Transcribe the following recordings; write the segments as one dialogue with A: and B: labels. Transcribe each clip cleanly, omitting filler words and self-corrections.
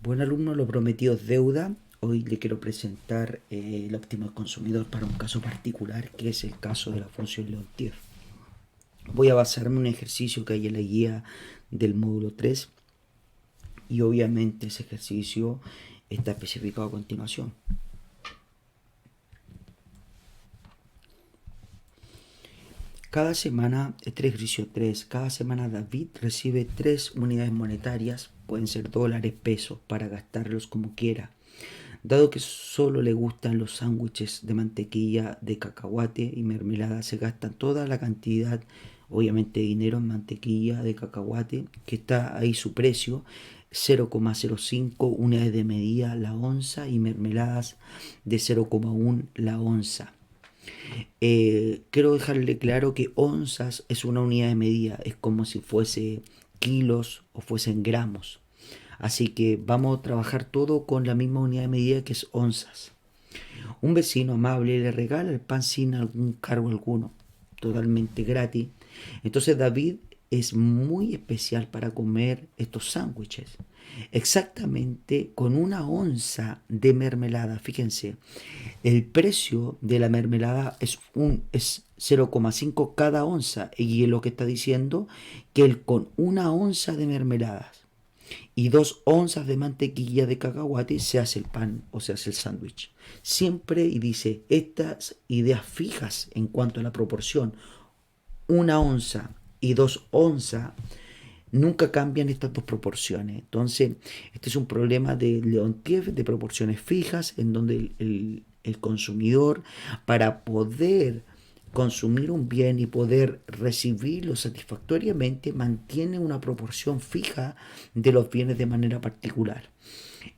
A: Buen alumno, lo prometido es deuda. Hoy le quiero presentar el óptimo del consumidor para un caso particular, que es el caso de la función Leontief. Voy a basarme en un ejercicio que hay en la guía del módulo 3 y obviamente ese ejercicio está especificado a continuación. Cada semana, este ejercicio 3, cada semana David recibe 3 unidades monetarias, pueden ser dólares, pesos, para gastarlos como quiera. Dado que solo le gustan los sándwiches de mantequilla, de cacahuate y mermelada, se gasta toda la cantidad, obviamente, de dinero en mantequilla de cacahuate, que está ahí su precio, 0,05 unidades de medida la onza y mermeladas de 0,1 la onza. Quiero dejarle claro que onzas es una unidad de medida, es como si fuese kilos o fuesen gramos. Así que vamos a trabajar todo con la misma unidad de medida que es onzas. Un vecino amable le regala el pan sin algún cargo alguno, totalmente gratis. Entonces David es muy especial para comer estos sándwiches. Exactamente con una onza de mermelada. Fíjense, el precio de la mermelada es 0,5 cada onza. Y lo que está diciendo que él con una onza de mermeladas y 2 onzas de mantequilla de cacahuate se hace el pan o se hace el sándwich. Siempre, y dice, estas ideas fijas en cuanto a la proporción, una onza y 2 onzas, nunca cambian estas dos proporciones. Entonces, este es un problema de Leontief de proporciones fijas, en donde el consumidor, para poder consumir un bien y poder recibirlo satisfactoriamente, mantiene una proporción fija de los bienes de manera particular.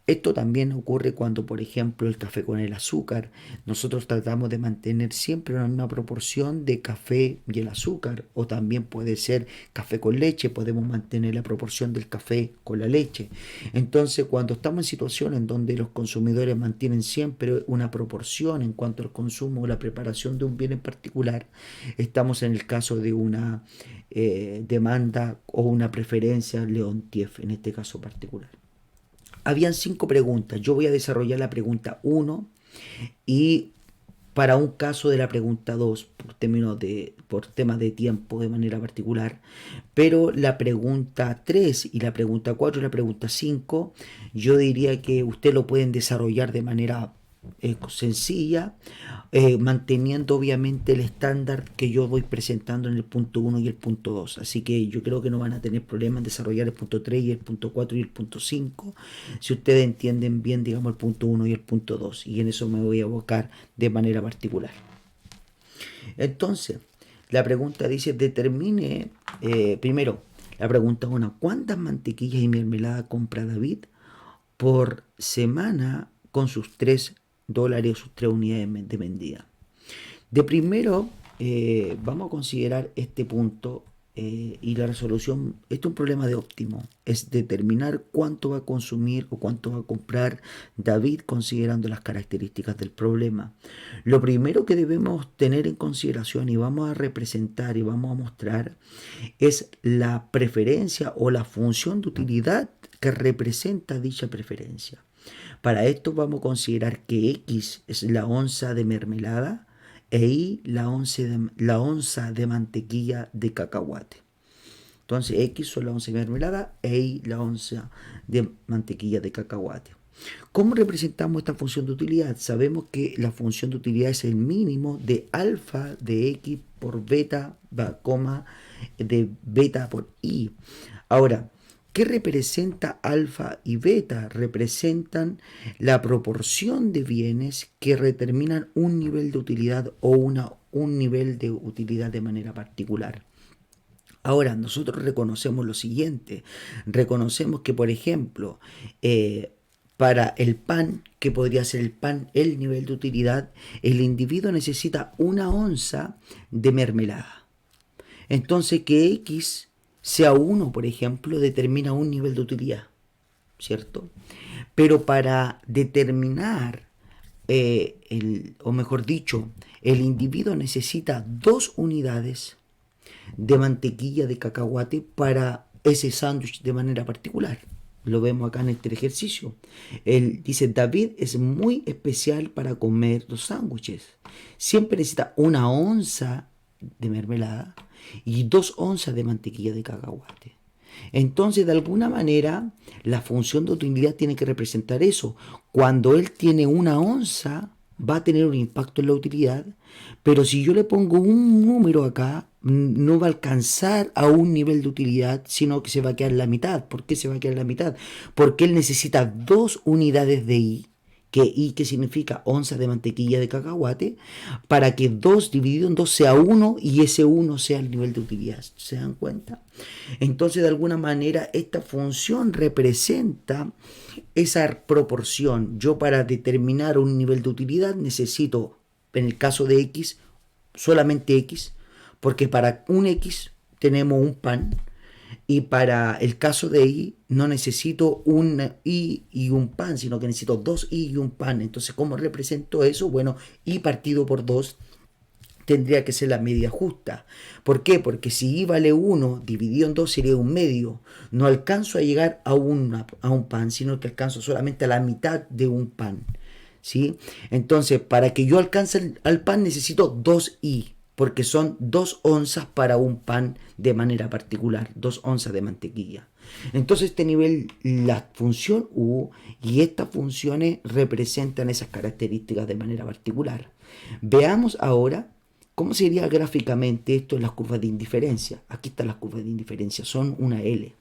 A: Esto también ocurre cuando, por ejemplo, el café con el azúcar, nosotros tratamos de mantener siempre una misma proporción de café y el azúcar, o también puede ser café con leche, podemos mantener la proporción del café con la leche. Entonces, cuando estamos en situaciones en donde los consumidores mantienen siempre una proporción en cuanto al consumo o la preparación de un bien en particular, estamos en el caso de una demanda o una preferencia Leontief en este caso particular. Habían 5 preguntas. Yo voy a desarrollar la pregunta 1 y para un caso de la pregunta 2 por temas de tiempo de manera particular, pero la pregunta 3 y la pregunta 4 y la pregunta 5 yo diría que usted lo pueden desarrollar de manera sencilla, manteniendo obviamente el estándar que yo voy presentando en el punto 1 y el punto 2. Así que yo creo que no van a tener problemas en desarrollar el punto 3 y el punto 4 y el punto 5 si ustedes entienden bien, digamos, el punto 1 y el punto 2. Y en eso me voy a abocar de manera particular. Entonces, la pregunta dice, determine, primero, la pregunta 1, ¿cuántas mantequillas y mermelada compra David por semana con sus $3 o sus 3 unidades de vendida? De primero, vamos a considerar este punto y la resolución. Esto es un problema de óptimo, es determinar cuánto va a consumir o cuánto va a comprar David considerando las características del problema. Lo primero que debemos tener en consideración y vamos a representar y vamos a mostrar es la preferencia o la función de utilidad que representa dicha preferencia. Para esto vamos a considerar que X es la onza de mermelada e Y la onza de mantequilla de cacahuate. Entonces X son la onza de mermelada e Y la onza de mantequilla de cacahuate. ¿Cómo representamos esta función de utilidad? Sabemos que la función de utilidad es el mínimo de alfa de X por beta, coma, de beta por Y. Ahora, ¿qué representa alfa y beta? Representan la proporción de bienes que determinan un nivel de utilidad o un nivel de utilidad de manera particular. Ahora, nosotros reconocemos lo siguiente, reconocemos que, por ejemplo, para el pan, que podría ser el pan, el nivel de utilidad, el individuo necesita una onza de mermelada. Entonces, que X sea 1, por ejemplo, determina un nivel de utilidad, ¿cierto? Pero para determinar, o mejor dicho, el individuo necesita 2 unidades de mantequilla de cacahuate para ese sándwich de manera particular. Lo vemos acá en este ejercicio. Él dice, David es muy especial para comer los sándwiches. Siempre necesita 1 onza de mermelada y 2 onzas de mantequilla de cacahuate. Entonces, de alguna manera, la función de utilidad tiene que representar eso. Cuando él tiene 1 onza, va a tener un impacto en la utilidad, pero si yo le pongo un número acá, no va a alcanzar a un nivel de utilidad, sino que se va a quedar en la mitad. ¿Por qué se va a quedar en la mitad? Porque él necesita 2 unidades de I, que significa onzas de mantequilla de cacahuate, para que 2 dividido en 2 sea 1 y ese 1 sea el nivel de utilidad. ¿Se dan cuenta? Entonces, de alguna manera, esta función representa esa proporción. Yo, para determinar un nivel de utilidad, necesito, en el caso de X, solamente X, porque para un X tenemos un pan, y para el caso de I no necesito un I y un pan, sino que necesito 2I y un pan. Entonces, ¿cómo represento eso? Bueno, I partido por 2 tendría que ser la media justa. ¿Por qué? Porque si I vale 1 dividido en 2 sería un medio. No alcanzo a llegar a un pan, sino que alcanzo solamente a la mitad de un pan. ¿Sí? Entonces, para que yo alcance al pan necesito 2I, porque son 2 onzas para un pan de manera particular, 2 onzas de mantequilla. Entonces, este nivel, la función U y estas funciones representan esas características de manera particular. Veamos ahora cómo sería gráficamente esto en las curvas de indiferencia. Aquí están las curvas de indiferencia, son una L.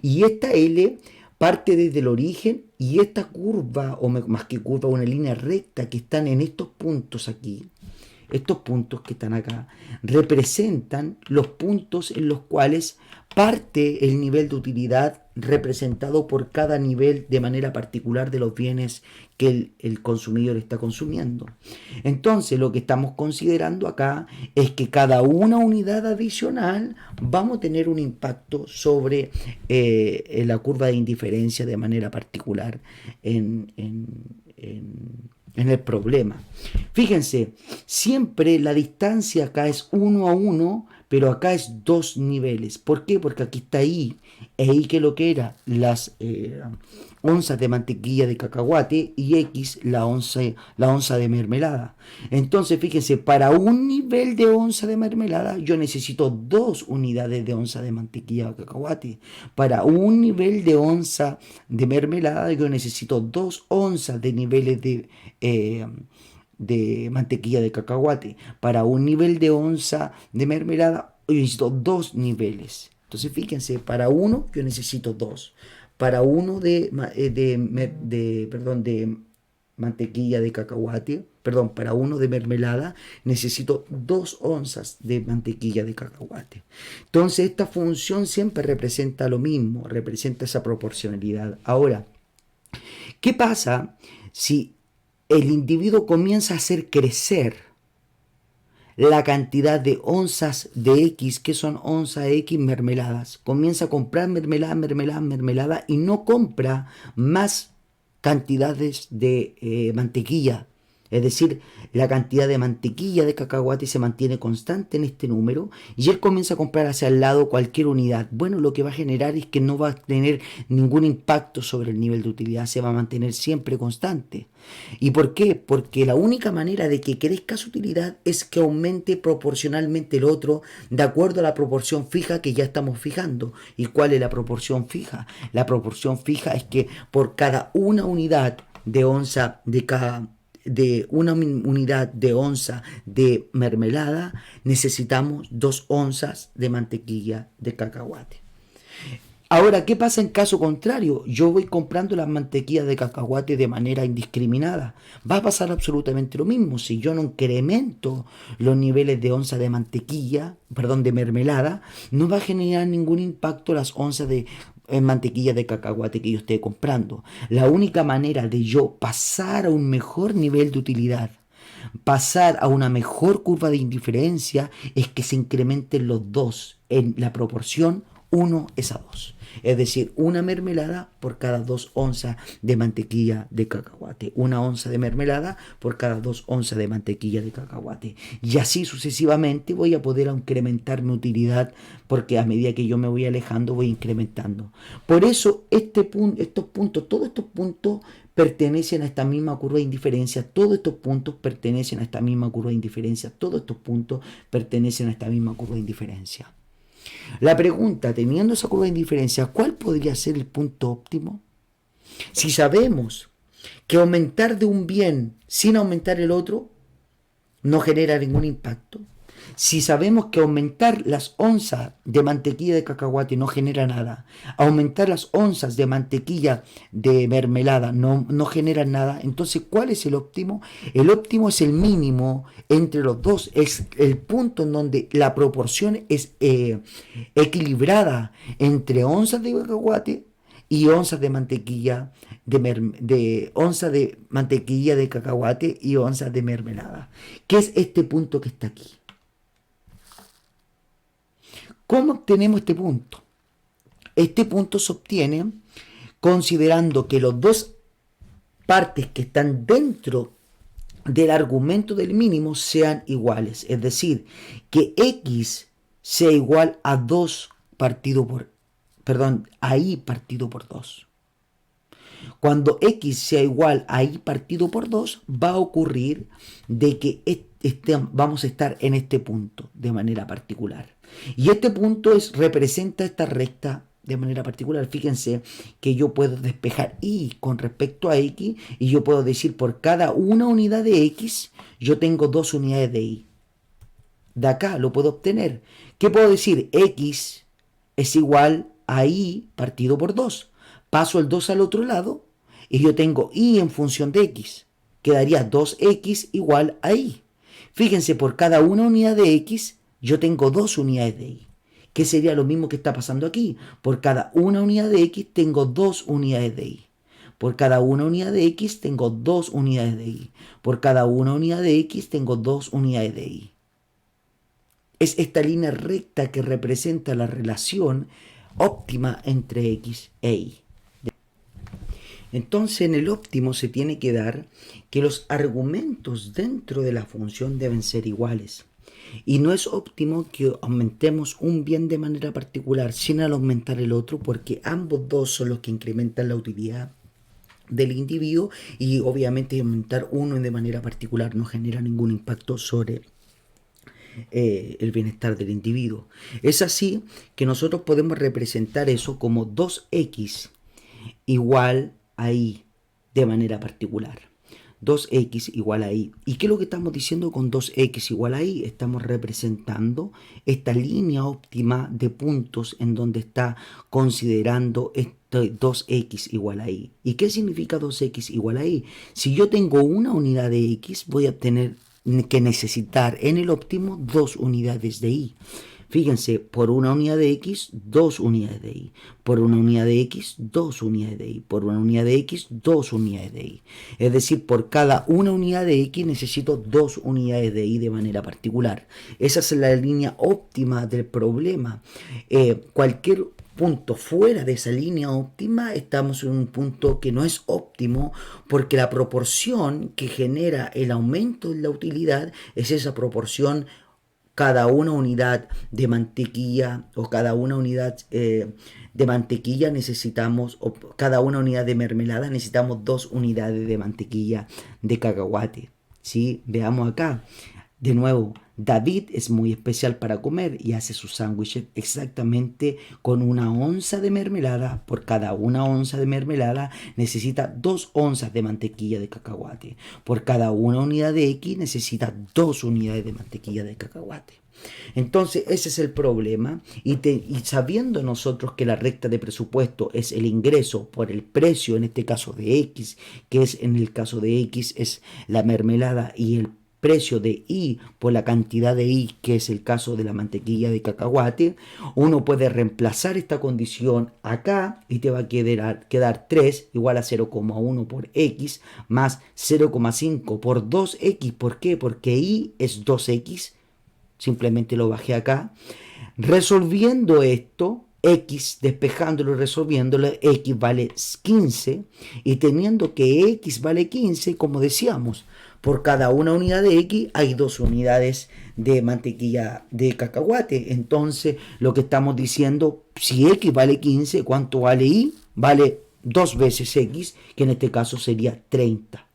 A: Y esta L parte desde el origen, y esta curva, o más que curva, una línea recta que están en estos puntos aquí, estos puntos que están acá, representan los puntos en los cuales parte el nivel de utilidad representado por cada nivel de manera particular de los bienes que el consumidor está consumiendo. Entonces, lo que estamos considerando acá es que cada una unidad adicional vamos a tener un impacto sobre la curva de indiferencia de manera particular en el problema. Fíjense, siempre la distancia acá es 1 a 1, pero acá es 2 niveles. ¿Por qué? Porque aquí está I, e I que lo que era las onzas de mantequilla de cacahuate, y X la onza de mermelada. Entonces, fíjense, para un nivel de onza de mermelada yo necesito 2 unidades de onza de mantequilla de cacahuate. Para un nivel de onza de mermelada yo necesito 2 onzas de niveles de mantequilla de cacahuate. Para un nivel de onza de mermelada yo necesito 2 niveles. Entonces, fíjense, para uno yo necesito 2. Para uno de mantequilla de cacahuate, para uno de mermelada, necesito 2 onzas de mantequilla de cacahuate. Entonces, esta función siempre representa lo mismo, representa esa proporcionalidad. Ahora, ¿qué pasa si el individuo comienza a hacer crecer la cantidad de onzas de X, que son onzas X mermeladas? Comienza a comprar mermelada y no compra más cantidades de mantequilla. Es decir, la cantidad de mantequilla de cacahuate se mantiene constante en este número, y él comienza a comprar hacia el lado cualquier unidad. Bueno, lo que va a generar es que no va a tener ningún impacto sobre el nivel de utilidad, se va a mantener siempre constante. ¿Y por qué? Porque la única manera de que crezca su utilidad es que aumente proporcionalmente el otro, de acuerdo a la proporción fija que ya estamos fijando. ¿Y cuál es la proporción fija? La proporción fija es que por cada una unidad de onza de una unidad de onza de mermelada, necesitamos 2 onzas de mantequilla de cacahuate. Ahora, ¿qué pasa en caso contrario? Yo voy comprando las mantequillas de cacahuate de manera indiscriminada. Va a pasar absolutamente lo mismo. Si yo no incremento los niveles de onza de de mermelada, no va a generar ningún impacto las onzas de mantequilla de cacahuate que yo esté comprando. La única manera de yo pasar a un mejor nivel de utilidad, pasar a una mejor curva de indiferencia, es que se incrementen los dos en la proporción 1 es a 2. Es decir, una mermelada por cada 2 onzas de mantequilla de cacahuate. Una onza de mermelada por cada 2 onzas de mantequilla de cacahuate. Y así sucesivamente voy a poder incrementar mi utilidad porque a medida que yo me voy alejando voy incrementando. Por eso todos estos puntos pertenecen a esta misma curva de indiferencia, todos estos puntos pertenecen a esta misma curva de indiferencia, todos estos puntos pertenecen a esta misma curva de indiferencia. La pregunta, teniendo esa curva de indiferencia, ¿cuál podría ser el punto óptimo? Si sabemos que aumentar de un bien sin aumentar el otro no genera ningún impacto, si sabemos que aumentar las onzas de mantequilla de cacahuate no genera nada, aumentar las onzas de mantequilla de mermelada no genera nada, entonces ¿cuál es el óptimo? El óptimo es el mínimo entre los dos, es el punto en donde la proporción es equilibrada entre onzas de cacahuate y onzas de mantequilla onzas de mantequilla de cacahuate y onzas de mermelada. ¿Qué es este punto que está aquí? ¿Cómo obtenemos este punto? Este punto se obtiene considerando que las dos partes que están dentro del argumento del mínimo sean iguales. Es decir, que x sea igual a 2 partido por, a y partido por 2. Cuando x sea igual a y partido por 2, va a ocurrir de que vamos a estar en este punto de manera particular. Y este punto representa esta recta de manera particular. Fíjense que yo puedo despejar y con respecto a x y yo puedo decir por cada una unidad de x yo tengo 2 unidades de y. De acá lo puedo obtener. ¿Qué puedo decir? X es igual a y partido por 2. Paso el 2 al otro lado y yo tengo y en función de x. Quedaría 2x igual a y. Fíjense, por cada una unidad de x yo tengo 2 unidades de y. ¿Qué sería lo mismo que está pasando aquí? Por cada una unidad de x tengo 2 unidades de y. Por cada una unidad de x tengo 2 unidades de y. Por cada una unidad de x tengo 2 unidades de y. Es esta línea recta que representa la relación óptima entre x e y. Entonces, en el óptimo se tiene que dar que los argumentos dentro de la función deben ser iguales. Y no es óptimo que aumentemos un bien de manera particular sin al aumentar el otro, porque ambos dos son los que incrementan la utilidad del individuo y obviamente aumentar uno de manera particular no genera ningún impacto sobre el bienestar del individuo. Es así que nosotros podemos representar eso como 2x igual a y de manera particular. 2x igual a y. ¿Y qué es lo que estamos diciendo con 2x igual a y? Estamos representando esta línea óptima de puntos en donde está considerando 2x igual a y. ¿Y qué significa 2x igual a y? Si yo tengo una unidad de x, voy a tener que necesitar en el óptimo 2 unidades de y. Fíjense, por una unidad de x, 2 unidades de y. Por una unidad de x, 2 unidades de y. Por una unidad de x, 2 unidades de y. Es decir, por cada una unidad de x necesito 2 unidades de y de manera particular. Esa es la línea óptima del problema. Cualquier punto fuera de esa línea óptima, estamos en un punto que no es óptimo, porque la proporción que genera el aumento de la utilidad es esa proporción cada una unidad de mantequilla o cada una unidad de mantequilla necesitamos, o cada una unidad de mermelada necesitamos 2 unidades de mantequilla de cacahuate. ¿Sí? Veamos acá. De nuevo, David es muy especial para comer y hace sus sándwiches exactamente con 1 onza de mermelada. Por cada 1 onza de mermelada necesita 2 onzas de mantequilla de cacahuate. Por cada una unidad de X necesita 2 unidades de mantequilla de cacahuate. Entonces ese es el problema y sabiendo nosotros que la recta de presupuesto es el ingreso por el precio, en este caso de X, que es en el caso de X es la mermelada, y el precio de Y por la cantidad de Y, que es el caso de la mantequilla de cacahuate, uno puede reemplazar esta condición acá y te va a quedar 3 igual a 0,1 por X más 0,5 por 2X. ¿Por qué? Porque Y es 2X. Simplemente lo bajé acá. Resolviendo esto, X, despejándolo y resolviéndolo, X vale 15, y teniendo que X vale 15, como decíamos, por cada una unidad de X hay 2 unidades de mantequilla de cacahuate. Entonces, lo que estamos diciendo, si X vale 15, ¿cuánto vale Y? Vale 2 veces X, que en este caso sería 30.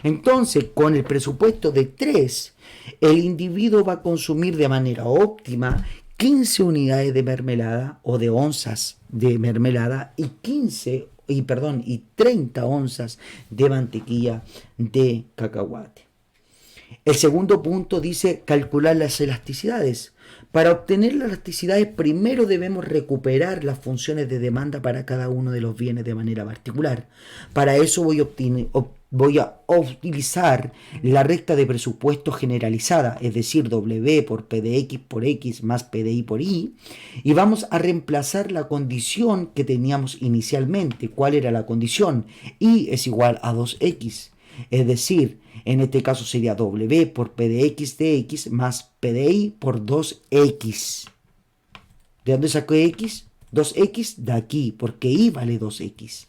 A: Entonces, con el presupuesto de 3, el individuo va a consumir de manera óptima 15 unidades de mermelada o de onzas de mermelada y 30 onzas de mantequilla de cacahuate. El segundo punto dice calcular las elasticidades. Para obtener las elasticidades, primero debemos recuperar las funciones de demanda para cada uno de los bienes de manera particular. Para eso voy a utilizar la recta de presupuesto generalizada, es decir, W por P de X por X más P de Y por Y, y vamos a reemplazar la condición que teníamos inicialmente. ¿Cuál era la condición? Y es igual a 2X, es decir, en este caso sería W por P de X más P de Y por 2X. ¿De dónde saqué X? 2X de aquí, porque Y vale 2X.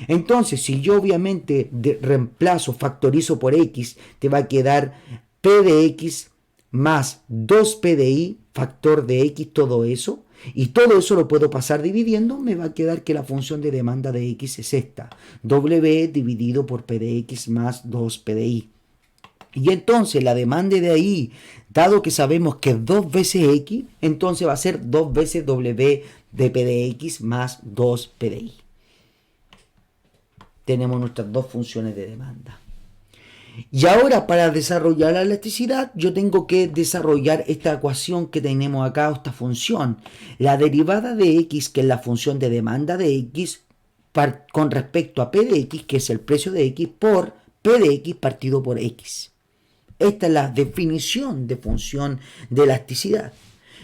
A: Entonces, si yo obviamente reemplazo, factorizo por X, te va a quedar P de X más 2P de Y, factor de X, todo eso. Y todo eso lo puedo pasar dividiendo, me va a quedar que la función de demanda de X es esta, W dividido por P de X más 2P de Y. Y entonces la demanda de ahí, dado que sabemos que es 2 veces X, entonces va a ser 2 veces W de P de X más 2P de Y. Tenemos nuestras dos funciones de demanda. Y ahora, para desarrollar la elasticidad, yo tengo que desarrollar esta ecuación que tenemos acá, o esta función. La derivada de X, que es la función de demanda de X, con respecto a P de X, que es el precio de X, por P de X partido por X. Esta es la definición de función de elasticidad.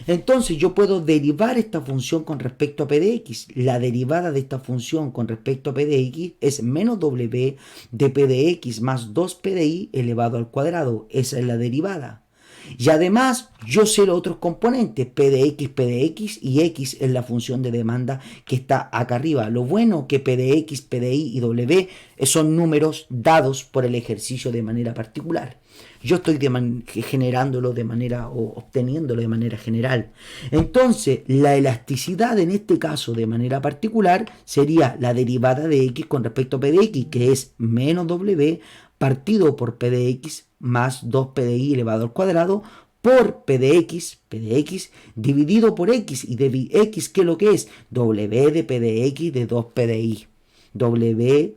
A: Entonces yo puedo derivar esta función con respecto a P de X. La derivada de esta función con respecto a P de X es menos W de P de X más 2P de Y elevado al cuadrado. Esa es la derivada. Y además yo sé los otros componentes, P de X y X es la función de demanda que está acá arriba. Lo bueno que P de X, P de Y y W son números dados por el ejercicio de manera particular. Yo estoy generándolo de manera o obteniéndolo de manera general. Entonces, la elasticidad en este caso de manera particular sería la derivada de X con respecto a P de X, que es menos W partido por P de X más 2P de Y elevado al cuadrado por P de X dividido por X. Y de X, ¿qué es lo que es? W de P de X de 2P de Y. W de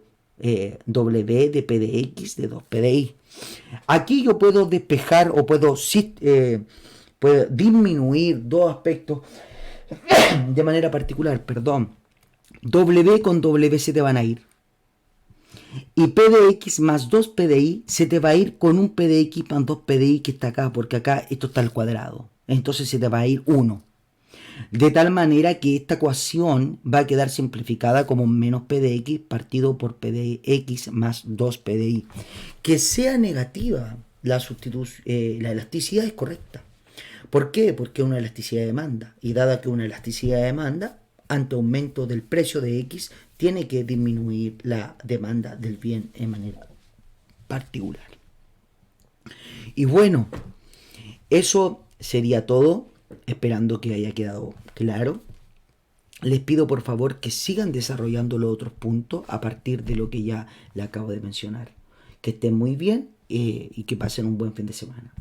A: P de X de 2P de Y. Aquí yo puedo despejar o puedo disminuir dos aspectos de manera particular, perdón. W con W se te van a ir. Y P de X más 2P de Y se te va a ir con un P de X más 2P de Y que está acá, porque acá esto está al cuadrado. Entonces se te va a ir 1. De tal manera que esta ecuación va a quedar simplificada como menos P de X partido por P de X más 2P de Y. Que sea negativa la elasticidad es correcta. ¿Por qué? Porque es una elasticidad de demanda. Y dada que es una elasticidad de demanda, ante aumento del precio de X, tiene que disminuir la demanda del bien en manera particular. Y bueno, eso sería todo, esperando que haya quedado claro. Les pido por favor que sigan desarrollando los otros puntos a partir de lo que ya le acabo de mencionar. Que estén muy bien y que pasen un buen fin de semana.